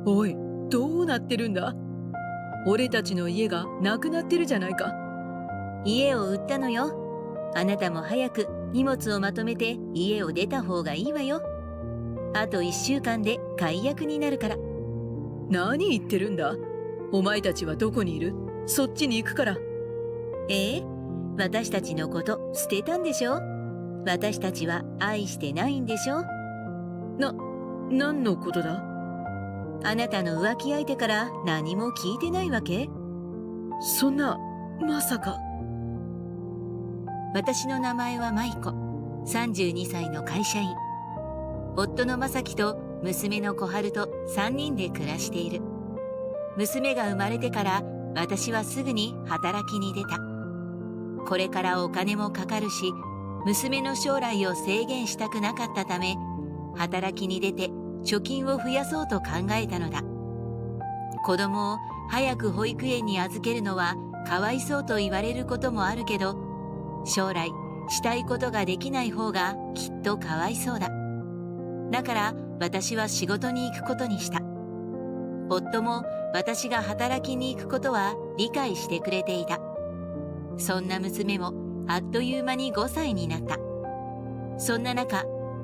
おい、どうなってるんだ？俺たちの家がなくなってるじゃないか。家を売ったのよ。あなたも早く荷物をまとめて家を出た方がいいわよ。あと1週間で解約になるから。何言ってるんだ？お前たちはどこにいる？そっちに行くから。私たちのこと捨てたんでしょ？私たちは愛してないんでしょ？何のことだ？あなたの浮気相手から何も聞いてないわけ？そんな、まさか。私の名前は舞子。32歳の会社員。夫の正樹と娘の小春と3人で暮らしている。娘が生まれてから私はすぐに働きに出た。これからお金もかかるし、娘の将来を制限したくなかったため、働きに出て貯金を増やそうと考えたのだ。子供を早く保育園に預けるのはかわいそうと言われることもあるけど、将来したいことができない方がきっとかわいそうだ。だから私は仕事に行くことにした。夫も私が働きに行くことは理解してくれていた。そんな娘もあっという間に5歳になった。そんな中、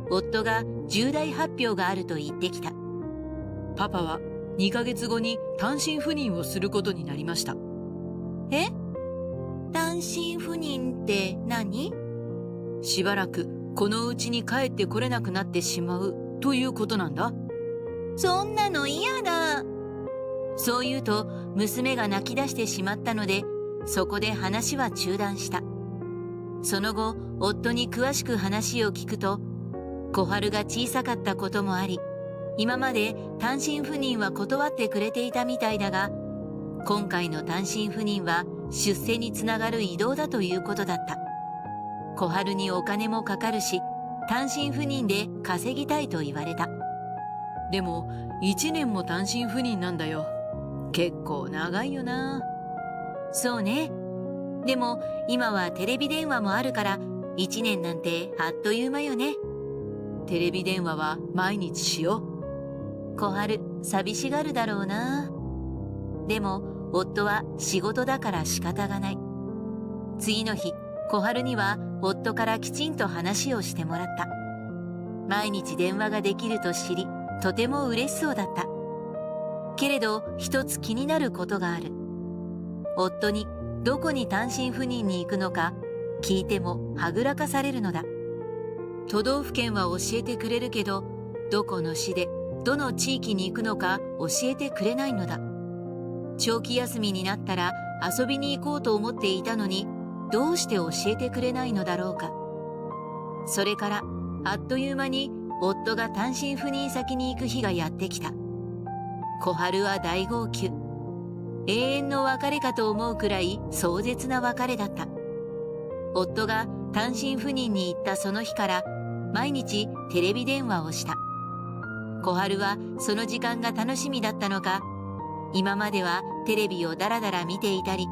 夫が重大発表があると言ってきた。パパは2ヶ月後に単身赴任をすることになりました。単身赴任って何？しばらくこの家に帰ってこれなくなってしまうということなんだ。そんなの嫌だ。そう言うと娘が泣き出してしまったので、そこで話は中断した。その後、夫に詳しく話を聞くと、小春が小さかったこともあり、今まで単身赴任は断ってくれていたみたいだが、今回の単身赴任は出世につながる移動だということだった。小春にお金もかかるし、単身赴任で稼ぎたいと言われた。でも、1年も単身赴任なんだよ。結構長いよな。そうね。でも今はテレビ電話もあるから1年なんてあっという間よね。テレビ電話は毎日しよう。小春、寂しがるだろうな。でも夫は仕事だから仕方がない。次の日、小春には夫からきちんと話をしてもらった。毎日電話ができると知り、とても嬉しそうだった。けれど一つ気になることがある。夫にどこに単身赴任に行くのか聞いてもはぐらかされるのだ。都道府県は教えてくれるけど、どこの市でどの地域に行くのか教えてくれないのだ。長期休みになったら遊びに行こうと思っていたのに、どうして教えてくれないのだろうか。それからあっという間に夫が単身赴任先に行く日がやってきた。小春は大号泣。永遠の別れかと思うくらい壮絶な別れだった。夫が単身赴任に行ったその日から毎日テレビ電話をした。小春はその時間が楽しみだったのか、今まではテレビをだらだら見ていたり、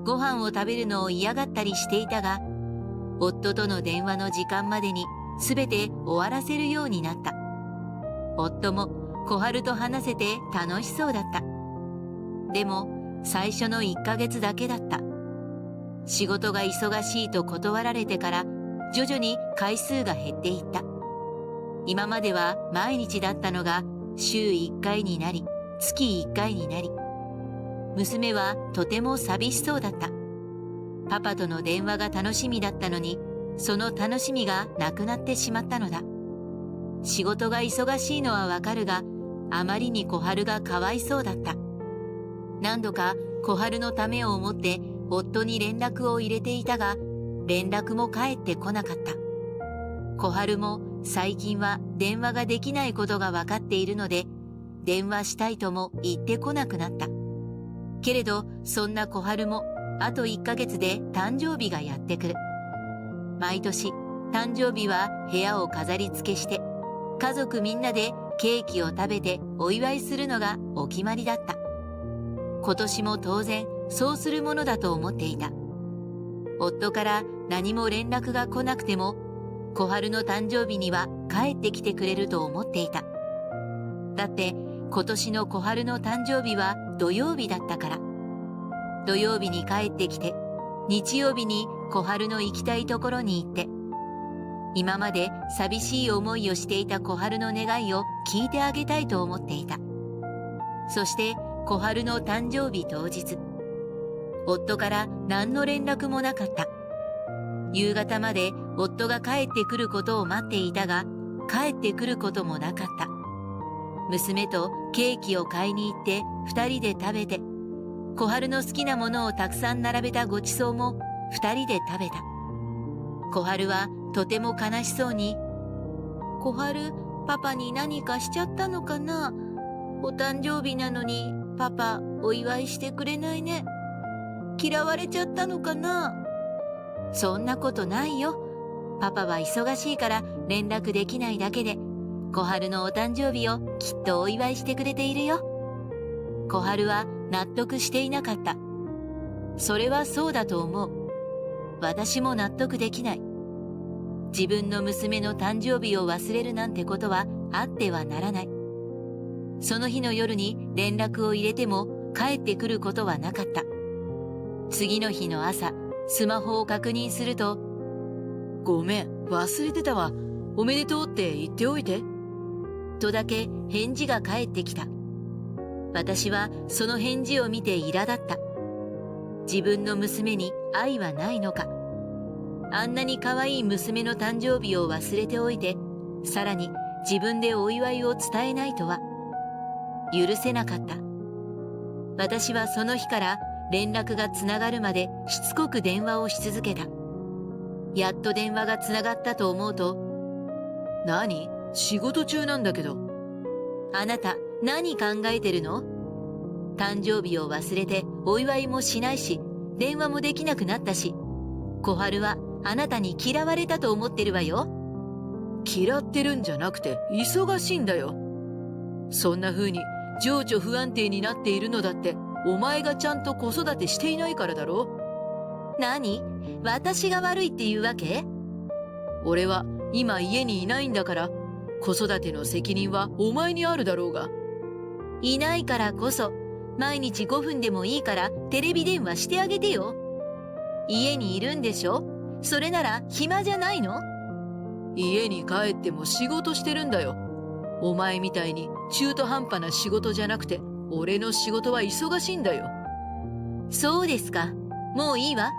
ご飯を食べるのを嫌がったりしていたが、夫との電話の時間までに全て終わらせるようになった。夫も小春と話せて楽しそうだった。でも最初の1ヶ月だけだった。仕事が忙しいと断られてから徐々に回数が減っていった。今までは毎日だったのが週1回になり、月1回になり、娘はとても寂しそうだった。パパとの電話が楽しみだったのに、その楽しみがなくなってしまったのだ。仕事が忙しいのはわかるが、あまりに小春がかわいそうだった。何度か小春のためを思って夫に連絡を入れていたが、連絡も返ってこなかった。小春も最近は電話ができないことがわかっているので、電話したいとも言ってこなくなった。けれど、そんな小春もあと1ヶ月で誕生日がやってくる。毎年、誕生日は部屋を飾り付けして、家族みんなでケーキを食べてお祝いするのがお決まりだった。今年も当然そうするものだと思っていた。夫から何も連絡が来なくても、小春の誕生日には帰ってきてくれると思っていた。だって今年の小春の誕生日は土曜日だったから。土曜日に帰ってきて、日曜日に小春の行きたいところに行って、今まで寂しい思いをしていた小春の願いを聞いてあげたいと思っていた。そして小春の誕生日当日、夫から何の連絡もなかった。夕方まで夫が帰ってくることを待っていたが、帰ってくることもなかった。娘とケーキを買いに行って二人で食べて、小春の好きなものをたくさん並べたごちそうも二人で食べた。小春はとても悲しそうに、小春、パパに何かしちゃったのかな？お誕生日なのにパパお祝いしてくれないね。嫌われちゃったのかな？そんなことないよ。パパは忙しいから連絡できないだけで、小春のお誕生日をきっとお祝いしてくれているよ。小春は納得していなかった。それはそうだと思う。私も納得できない。自分の娘の誕生日を忘れるなんてことはあってはならない。その日の夜に連絡を入れても帰ってくることはなかった。次の日の朝、スマホを確認すると、ごめん、忘れてたわ。おめでとうって言っておいて。とだけ返事が返ってきた。私はその返事を見て苛立った。自分の娘に愛はないのか。あんなに可愛い娘の誕生日を忘れておいて、さらに自分でお祝いを伝えないとは。許せなかった。私はその日から連絡がつながるまでしつこく電話をし続けた。やっと電話がつながったと思うと、何？仕事中なんだけど。あなた何考えてるの？誕生日を忘れてお祝いもしないし、電話もできなくなったし、小春はあなたに嫌われたと思ってるわよ。嫌ってるんじゃなくて忙しいんだよ。そんな風に情緒不安定になっているのだって、お前がちゃんと子育てしていないからだろ。何？私が悪いっていうわけ？俺は今家にいないんだから、子育ての責任はお前にあるだろうが。いないからこそ、毎日5分でもいいからテレビ電話してあげてよ。家にいるんでしょ？それなら暇じゃないの？家に帰っても仕事してるんだよ。お前みたいに中途半端な仕事じゃなくて、俺の仕事は忙しいんだよ。そうですか。もういいわ。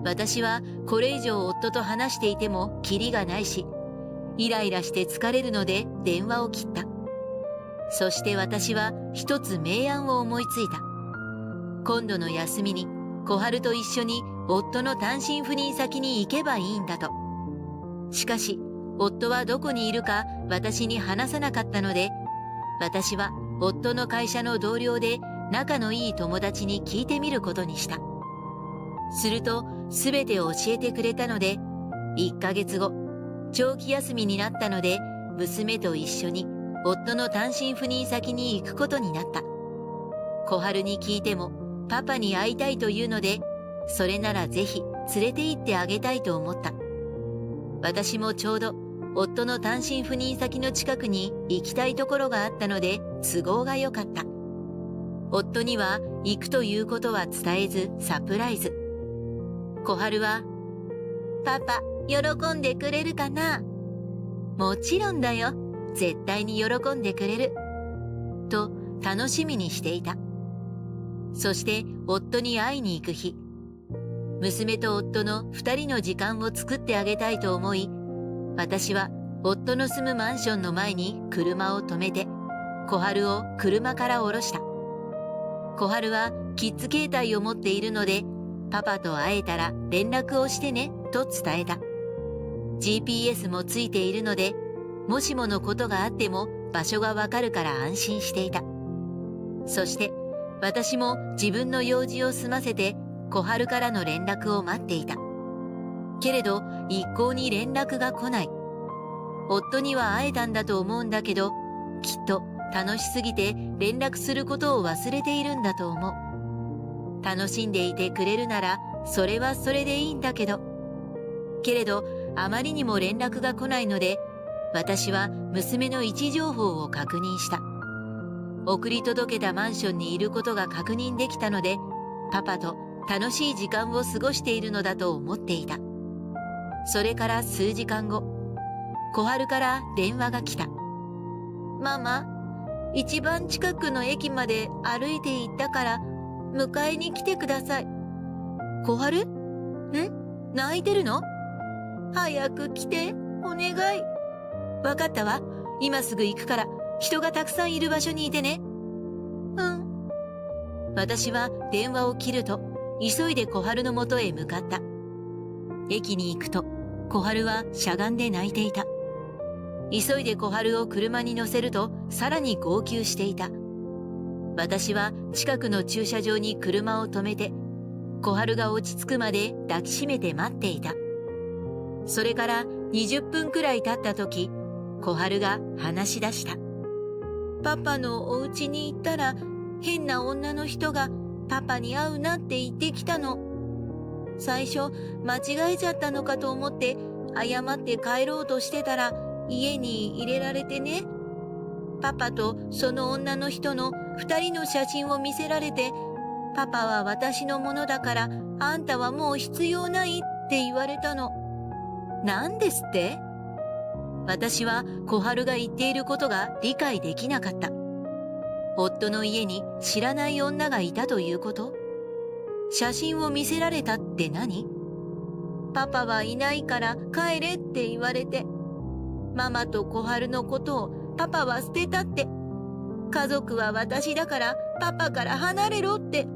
私はこれ以上夫と話していてもキリがないし、イライラして疲れるので電話を切った。そして私は一つ名案を思いついた。今度の休みに小春と一緒に夫の単身赴任先に行けばいいんだと。しかし夫はどこにいるか私に話さなかったので、私は夫の会社の同僚で仲のいい友達に聞いてみることにした。するとすべて教えてくれたので、1ヶ月後、長期休みになったので、娘と一緒に夫の単身赴任先に行くことになった。小春に聞いてもパパに会いたいというので、それならぜひ連れて行ってあげたいと思った。私もちょうど夫の単身赴任先の近くに行きたいところがあったので都合が良かった。夫には行くということは伝えずサプライズ。小春は、パパ、喜んでくれるかな？もちろんだよ。絶対に喜んでくれる。と楽しみにしていた。そして夫に会いに行く日、娘と夫の2人の時間を作ってあげたいと思い、私は夫の住むマンションの前に車を止めて、小春を車から降ろした。小春はキッズ携帯を持っているので、パパと会えたら連絡をしてねと伝えた。GPS もついているので、もしものことがあっても場所がわかるから安心していた。そして私も自分の用事を済ませて小春からの連絡を待っていた。けれど一向に連絡が来ない。夫には会えたんだと思うんだけど、きっと楽しすぎて連絡することを忘れているんだと思う。楽しんでいてくれるならそれはそれでいいんだけど。けれどあまりにも連絡が来ないので、私は娘の位置情報を確認した。送り届けたマンションにいることが確認できたので、パパと楽しい時間を過ごしているのだと思っていた。それから数時間後、小春から電話が来た。ママ、一番近くの駅まで歩いて行ったから迎えに来てください。小春？泣いてるの？早く来て、お願い。わかったわ。今すぐ行くから、人がたくさんいる場所にいてね。うん。私は電話を切ると、急いで小春のもとへ向かった。駅に行くと、小春はしゃがんで泣いていた。急いで小春を車に乗せると、さらに号泣していた。私は近くの駐車場に車を止めて、小春が落ち着くまで抱きしめて待っていた。それから20分くらい経った時、小春が話し出した。パパのお家に行ったら、変な女の人がパパに会うなって言ってきたの。最初間違えちゃったのかと思って謝って帰ろうとしてたら家に入れられてね。パパとその女の人の2人の写真を見せられて、パパは私のものだからあんたはもう必要ないって言われたの。なんですって？私は小春が言っていることが理解できなかった。夫の家に知らない女がいたということ？写真を見せられたって何？パパはいないから帰れって言われて、ママと小春のことをパパは捨てたって、家族は私だからパパから離れろって。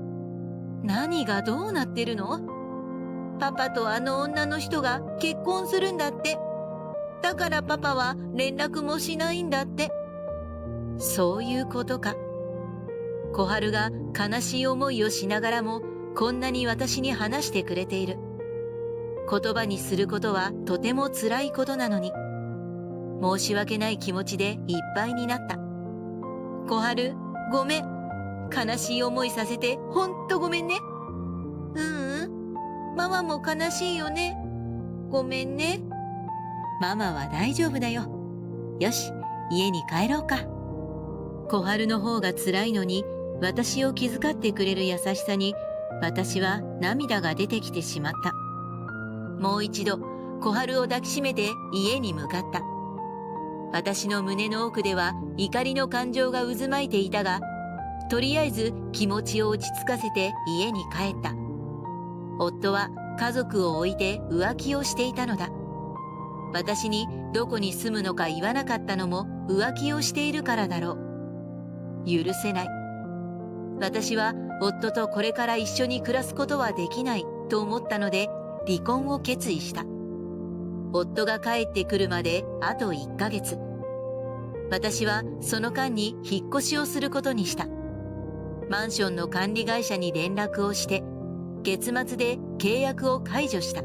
何がどうなってるの？パパとあの女の人が結婚するんだって。だからパパは連絡もしないんだって。そういうことか。小春が悲しい思いをしながらもこんなに私に話してくれている。言葉にすることはとても辛いことなのに、申し訳ない気持ちでいっぱいになった。小春、ごめん。悲しい思いさせてほんとごめんね。ママも悲しいよね。ごめんね。ママは大丈夫だよ。よし、家に帰ろうか。小春の方が辛いのに、私を気遣ってくれる優しさに、私は涙が出てきてしまった。もう一度、小春を抱きしめて家に向かった。私の胸の奥では怒りの感情が渦巻いていたが、とりあえず気持ちを落ち着かせて家に帰った。夫は家族を置いて浮気をしていたのだ。私にどこに住むのか言わなかったのも浮気をしているからだろう。許せない。私は夫とこれから一緒に暮らすことはできないと思ったので離婚を決意した。夫が帰ってくるまであと1ヶ月。私はその間に引っ越しをすることにした。マンションの管理会社に連絡をして、月末で契約を解除した。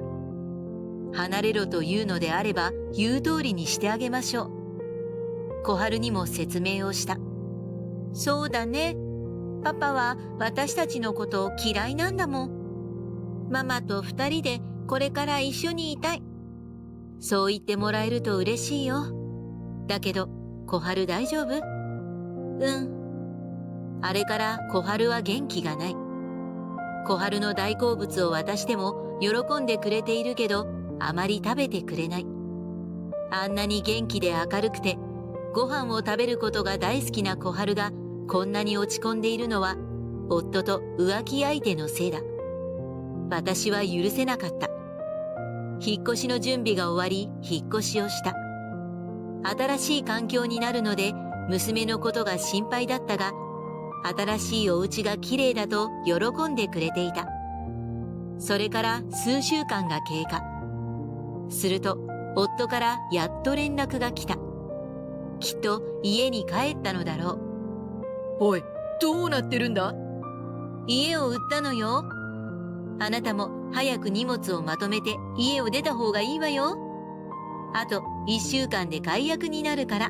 離れろというのであれば言う通りにしてあげましょう。小春にも説明をした。そうだね。パパは私たちのことを嫌いなんだもん。ママと2人でこれから一緒にいたい。そう言ってもらえると嬉しいよ。だけど、小春大丈夫？あれから小春は元気がない。小春の大好物を渡しても喜んでくれているけど、あまり食べてくれない。あんなに元気で明るくて、ご飯を食べることが大好きな小春がこんなに落ち込んでいるのは、夫と浮気相手のせいだ。私は許せなかった。引っ越しの準備が終わり、引っ越しをした。新しい環境になるので、娘のことが心配だったが、新しいお家が綺麗だと喜んでくれていた。それから数週間が経過。すると、夫からやっと連絡が来た。きっと家に帰ったのだろう。おい、どうなってるんだ？家を売ったのよ。あなたも早く荷物をまとめて家を出た方がいいわよ。あと1週間で解約になるから。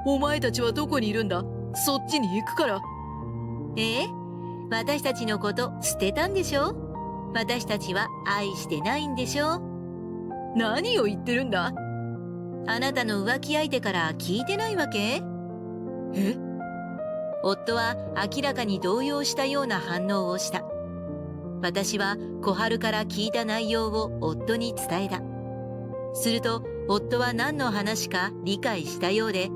お前たちはどこにいるんだ？そっちに行くから。私たちのこと捨てたんでしょ？私たちは愛してないんでしょ？何を言ってるんだ？あなたの浮気相手から聞いてないわけ？夫は明らかに動揺したような反応をした。私は小春から聞いた内容を夫に伝えた。すると夫は何の話か理解したようで、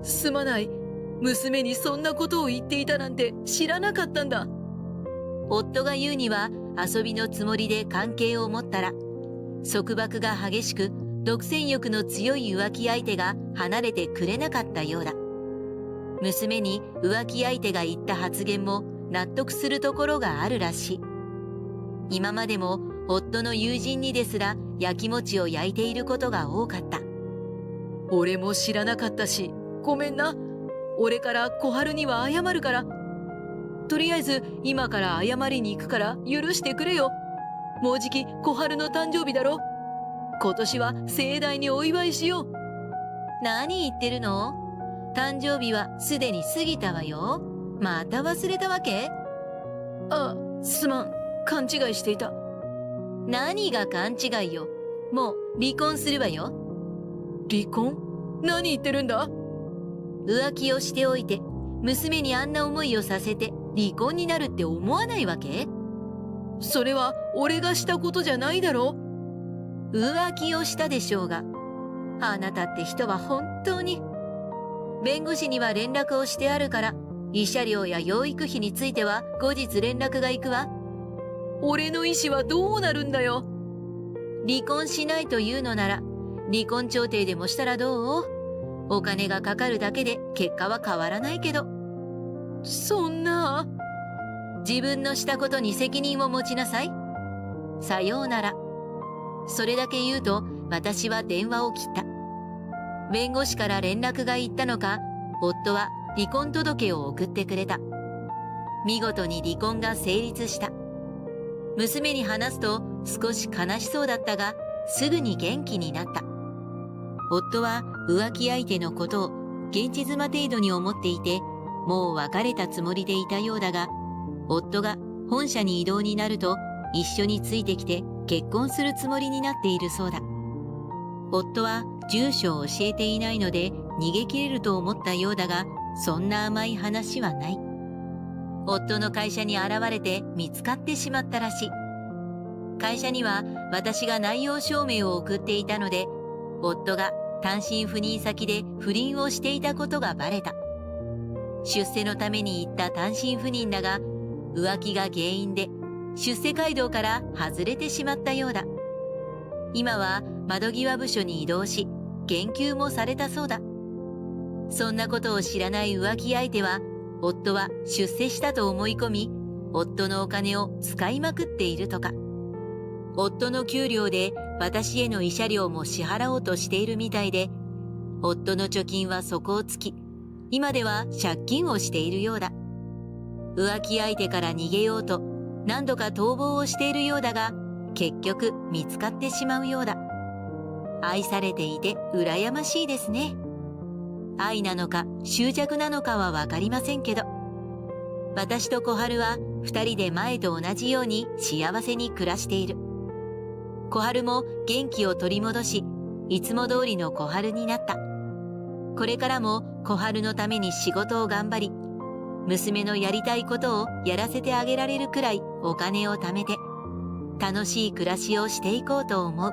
すまない。娘にそんなことを言っていたなんて知らなかったんだ。夫が言うには遊びのつもりで関係を持ったら、束縛が激しく独占欲の強い浮気相手が離れてくれなかったようだ。娘に浮気相手が言った発言も納得するところがあるらしい。今までも夫の友人にですら焼き餅を焼いていることが多かった。俺も知らなかったし、ごめんな。俺から小春には謝るから。とりあえず今から謝りに行くから許してくれよ。もうじき小春の誕生日だろ。今年は盛大にお祝いしよう。何言ってるの？誕生日はすでに過ぎたわよ。また忘れたわけ？あ、すまん。勘違いしていた。何が勘違いよ。もう離婚するわよ。離婚？何言ってるんだ？浮気をしておいて、娘にあんな思いをさせて離婚になるって思わないわけ？それは俺がしたことじゃないだろ。浮気をしたでしょうが。あなたって人は本当に。弁護士には連絡をしてあるから、慰謝料や養育費については後日連絡が行くわ。俺の意思はどうなるんだよ。離婚しないというのなら、離婚調停でもしたらどう？お金がかかるだけで結果は変わらないけど。そんな。自分のしたことに責任を持ちなさい。さようなら。それだけ言うと私は電話を切った。弁護士から連絡が行ったのか、夫は離婚届を送ってくれた。見事に離婚が成立した。娘に話すと少し悲しそうだったが、すぐに元気になった。夫は浮気相手のことを現地妻程度に思っていて、もう別れたつもりでいたようだが、夫が本社に異動になると一緒についてきて結婚するつもりになっているそうだ。夫は住所を教えていないので逃げ切れると思ったようだが、そんな甘い話はない。夫の会社に現れて見つかってしまったらしい。会社には私が内容証明を送っていたので、夫が単身赴任先で不倫をしていたことがバレた。出世のために行った単身赴任だが、浮気が原因で出世街道から外れてしまったようだ。今は窓際部署に異動し、言及もされたそうだ。そんなことを知らない浮気相手は、夫は出世したと思い込み、夫のお金を使いまくっているとか。夫の給料で私への慰謝料も支払おうとしているみたいで、夫の貯金は底をつき、今では借金をしているようだ。浮気相手から逃げようと何度か逃亡をしているようだが、結局見つかってしまうようだ。愛されていて羨ましいですね。愛なのか執着なのかはわかりませんけど、私と小春は二人で前と同じように幸せに暮らしている。小春も元気を取り戻し、いつも通りの小春になった。これからも小春のために仕事を頑張り、娘のやりたいことをやらせてあげられるくらいお金を貯めて、楽しい暮らしをしていこうと思う。